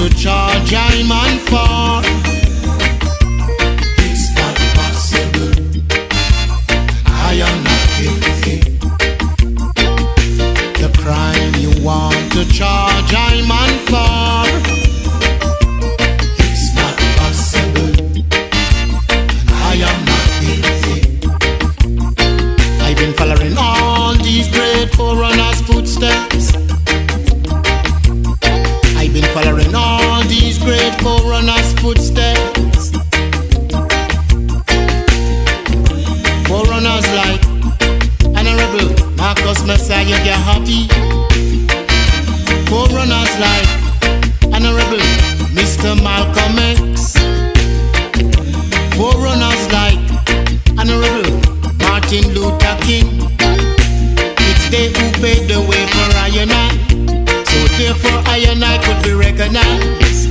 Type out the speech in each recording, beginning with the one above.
to charge I'm on for. It's not possible. I am not guilty. The crime you want to charge I'm on for. It's not possible. I am not guilty. I've been following all these great forerunners' footsteps. I've been following all these great forerunners' footsteps. Forerunners like Honorable Marcus Messiah Garvey. Forerunners like Honorable Mr. Malcolm X. Forerunners like Honorable Martin Luther King. It's they who paved the way for I and I. So therefore I and I could be recognized.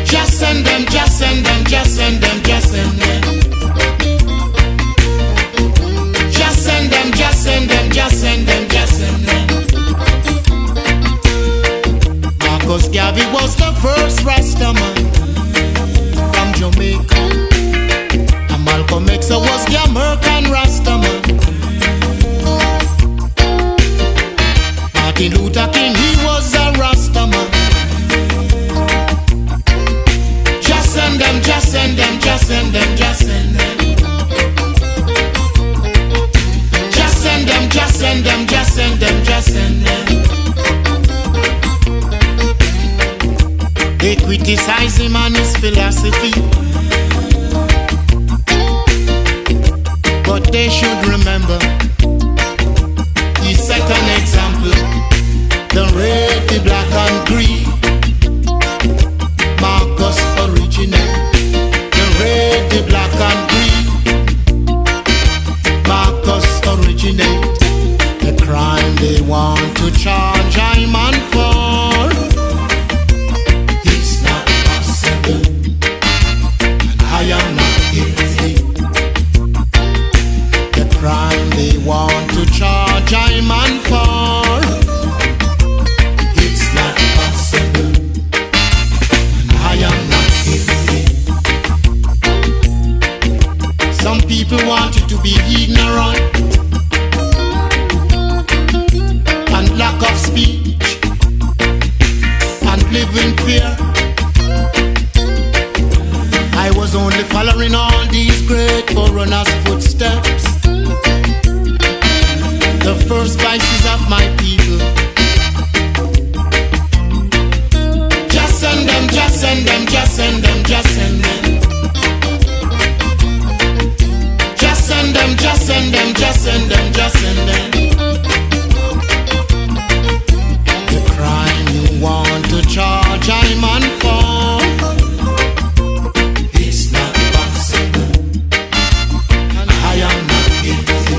Just send them, just send them, just send them, just send them. Just send them, just send them, just send them, just send them. Marcus Garvey was the first Rastaman from Jamaica. And Malcolm X was the American Rastaman. Martin Luther King, he was a Rastaman. Just send them, just send them, just send them, just send them. Just send them, just send them, just send them, just send them. They criticize him and his philosophy, but they should remember he set an example. The red, the black and green. Marcus originate. The red, the black and green. Marcus originate. The crime they want to charge I'm on for. It's not possible. And I am not guilty. The crime they want to charge I'm on for. Some people want you to be ignorant and lack of speech and live in fear. I was only following all these great forerunners' footsteps. The first vices of my people. Just send them, just send them, just send them, just send them. Just send them, just send them, just send them, just send them. The crime you want to charge I'm on for. It's not possible. And I am not guilty.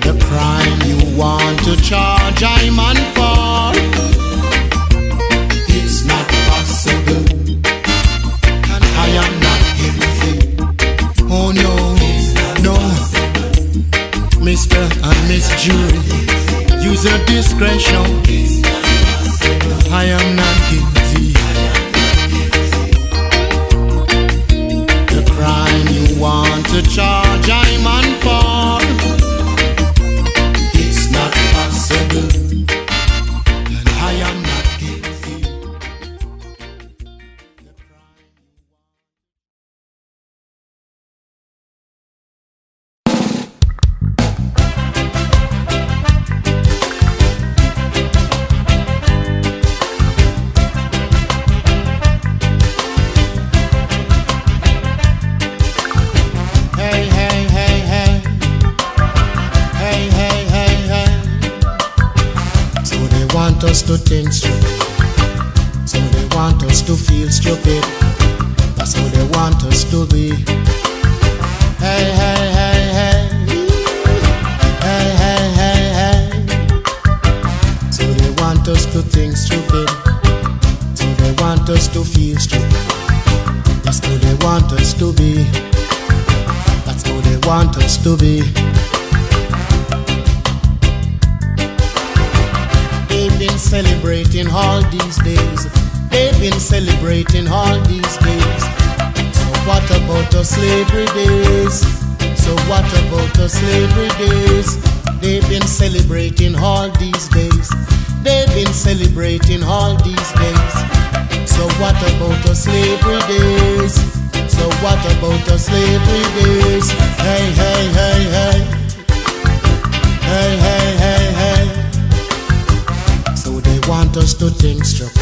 The crime you want to charge I'm on for. It's not possible. And I am not guilty. Oh no, no, Mr. and Miss Jury, use your discretion. I am not guilty. The crime you want to charge I'm on for. It's not possible. And I am not guilty. Us to think stupid, so they want us to feel stupid. That's how they want us to be. Hey, hey, hey, hey, hey, hey, hey, hey. So they want us to think stupid, so they want us to feel stupid. That's how they want us to be. That's how they want us to be. They've been been celebrating all these days. They've been celebrating all these days. So what about the slavery days? So what about the slavery days? They've been celebrating all these days. They've been celebrating all these days. So what about the slavery days? So what about the slavery days? Hey, hey, hey, hey. Hey, hey, hey, hey. So they want us to think stupid.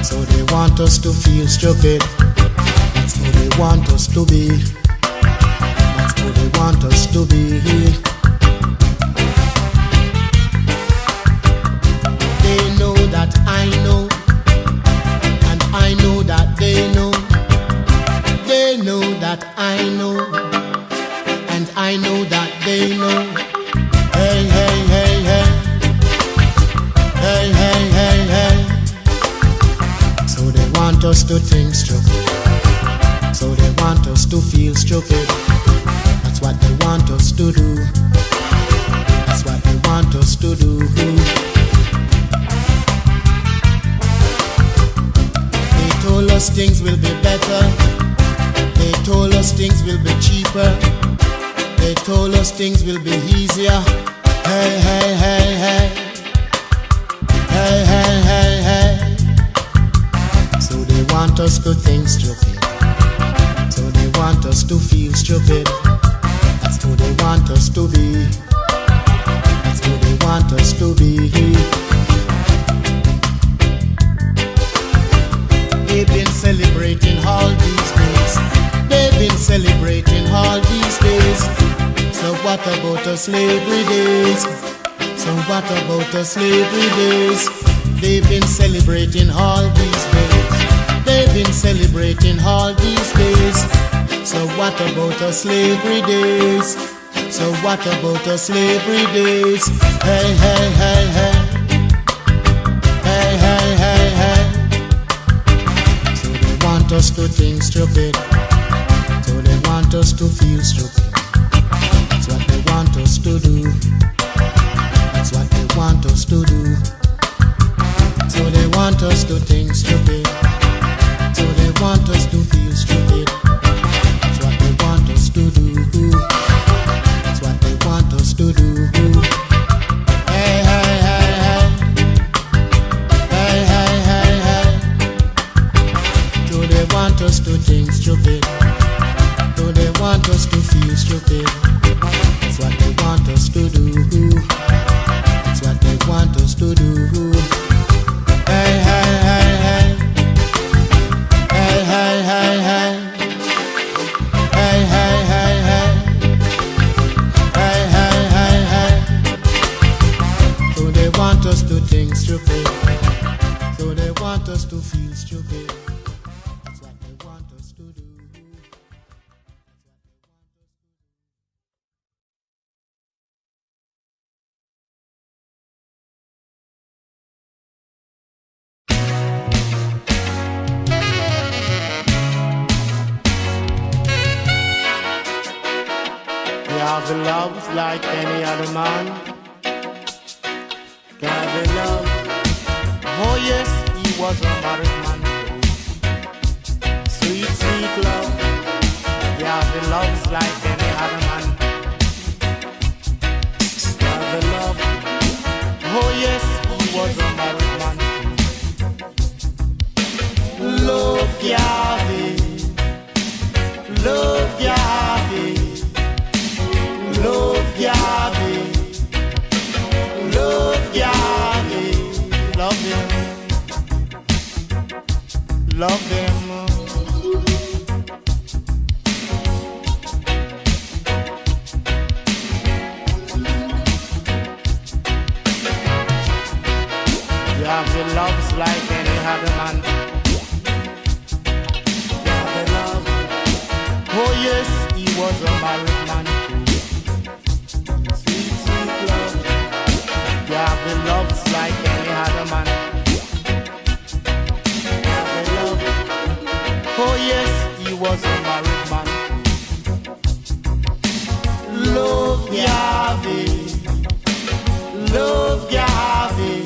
So they want us to feel stupid. That's how they want us to be. That's how they want us to be. They know that I know, and I know that they know. They know that I know, and I know that they know. Hey, hey, hey, hey. Hey, hey, hey, hey. So they want us to think stupid. So they want us to feel stupid. That's what they want us to do. That's what they want us to do. They told us things will be better. They told us things will be cheaper. They told us things will be easier. Hey, hey, hey, hey. Hey, hey, hey, hey. So they want us to think stupid. So they want us to feel stupid. That's who they want us to be. That's who they want us to be. They've been celebrating all these days. They've been celebrating all these days. So what about the slavery days? So what about the slavery days? They've been celebrating all these days. They've been celebrating all these days. So what about the slavery days? So what about the slavery days? Hey, hey, hey, hey. Hey, hey, hey, hey. So they want us to think stupid. So they want us to feel stupid. That's what they want us to do. That's what they want us to do. So they want us to think stupid. So they want us to feel stupid. That's what they want us to do. That's what they want us to do. Hey, hey, hey, hey. Hey, hey, hey, hey. So they want us to think stupid. So they want us to feel stupid. That's what they want us to do. That's what they want us to do. Hey, hey, hey, hey. Hey, hey, hey, hey. Hey, hey, hey, hey. Hey, hey, hey, hey. So they want us to think stupid. So they want us to feel stupid. That's what they want us to do. Have love like any other man. Have love. Oh yes, he was a married man. Sweet, sweet love. Have love like any other man. Have love. Oh yes, he was a married man. Love Yahweh. Love Yahweh. Love Yahweh, love Yahweh, love Him, love Him. Yahweh loves like any other man. Yahweh love, oh yes, he was a married man. Yahweh loves like any other man. Yahweh love. Oh yes, he was a married man. Love Yahweh. Love Yahweh.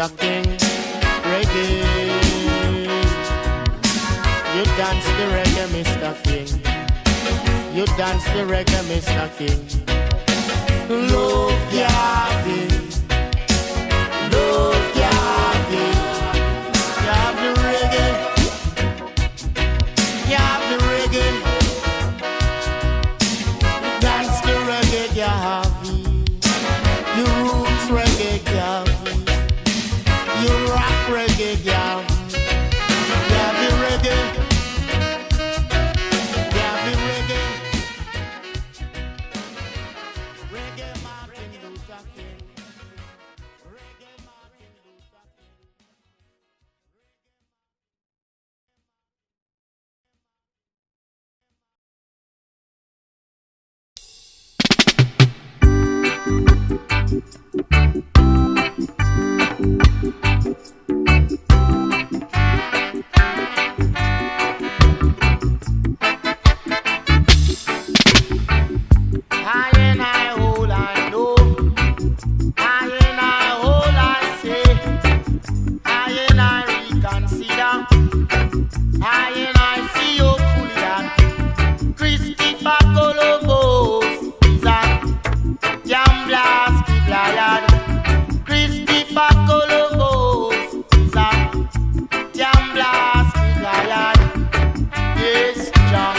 Luther King. Reggae. You dance the reggae, Mr. King. You dance the reggae, Mr. King. Love Gavin. Love Gavin. You have the reggae. You have the reggae. You dance the reggae, Gavin. You roots reggae, Gavin. You rock reggae, Gavin. You have the reggae. You have the reggae. Reggae Martin Luther King. Reggae Martin Luther King. I and I all I know, I and I all I say, I and I reconsider, I and I see hopefully that Christopher Columbus is a jam blasted lion. Christopher Columbus is a jam blasted lion. Yes, John.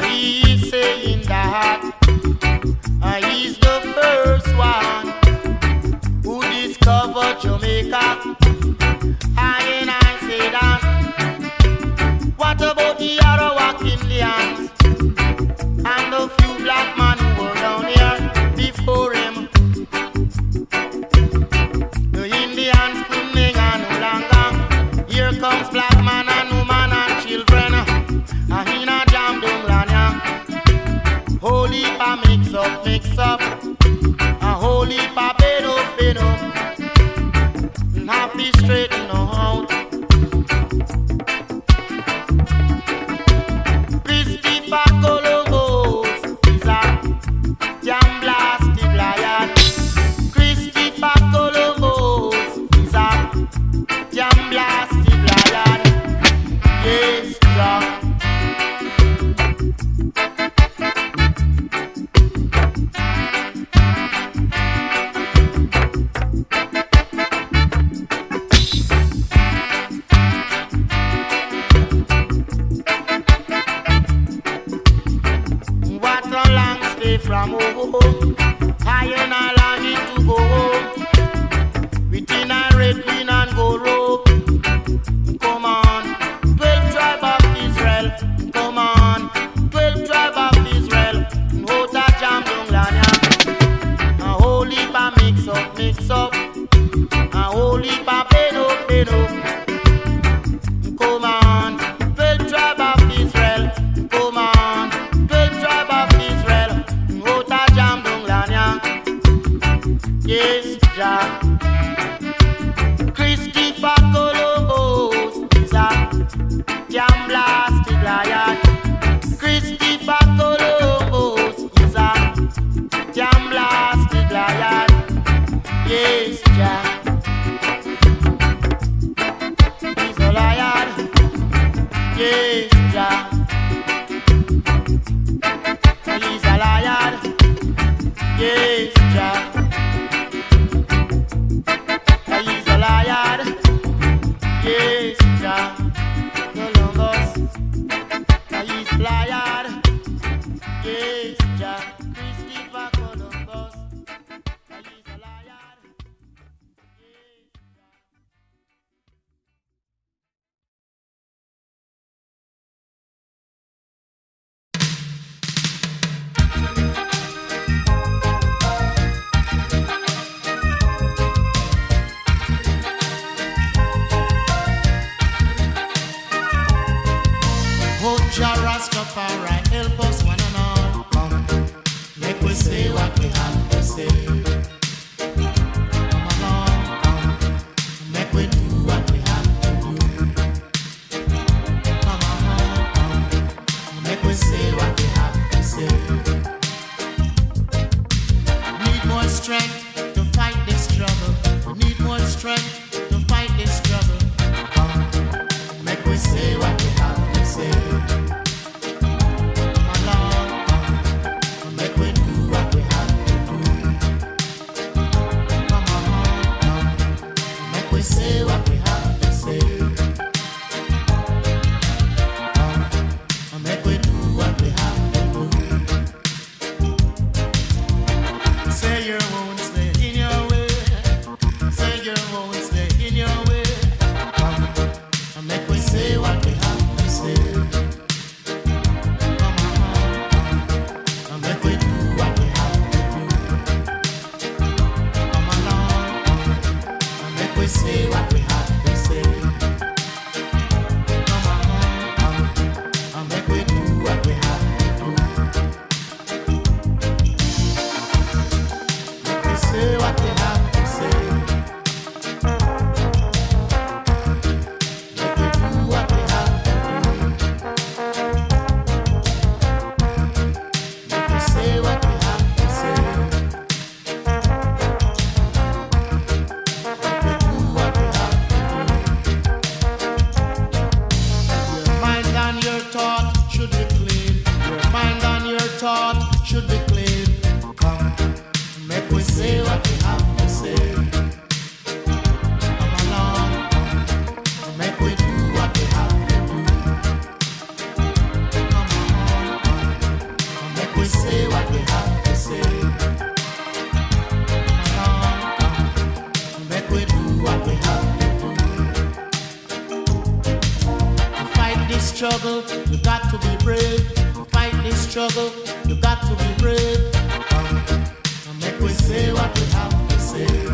He's saying that he's the first one who discovered Jamaica. And I say that. What about the Arawak Indians and the few black men who were down here before him? The Indians couldn't hang no longer. Here comes black man and woman and children. And he na jam dung lanya. Holy pa mix up. A holy pa bed up. And happy straighten out. Christopher Columbus is a jam blasted lion. Christopher Columbus is a jam blasted lion. Yes, God. What a long stay from home. I and I longing to go home. Within a red, green and gold robe. Come on, 12 tribe of Israel. Come on, 12 tribe of Israel. Hota jam dung lanya. A holy pa mix up. A holy pa bed up. Come on, 12 tribe of Israel. Come on, 12 tribe of Israel. Hota jam dung lanya. Yes, Jah. Christopher Columbus is a jam blasted lion. Christopher Columbus is a jam blasted lion. Yes, Jah. He's a lion. Yes, Jah. He's a lion. Yes, Jah. He's a lion. Yes, Jah. Columbus. He's a lion. Yes, Jah. Christopher Columbus. He's a lion. Jah Rastafari, help us one and all. Come, make we say what we have to say. Come along, come, make we do what we have to do. strength to fight this struggle. Come, make we say what we have to say. Come along, come, make we do what we have to do. Come on, come, make we say what we have to say. Come, make we do what we have to do. Say your won't stay in your way. Say your won't stay in your way. Come, and make we say what we have to say. Come on, come, and make we do what we have to do. Come along, come, and make we say what we have to say. Come on, come, and make we do what we have to do. Make we say what we have to say. Make we do what we have to do. Make we say what we have to say. Make we do what we have to do. Your mind and your thought should be clean. Your mind and your thought should be clean. Come, make we say what we have to say. Come along, come, make we do what we have to do. Come on, come, make we say what we have to say. Come along, come, make we do what we have to do. To fight this struggle, you got to be brave. To fight this struggle, you got to be brave. Come, make we say what we have to say.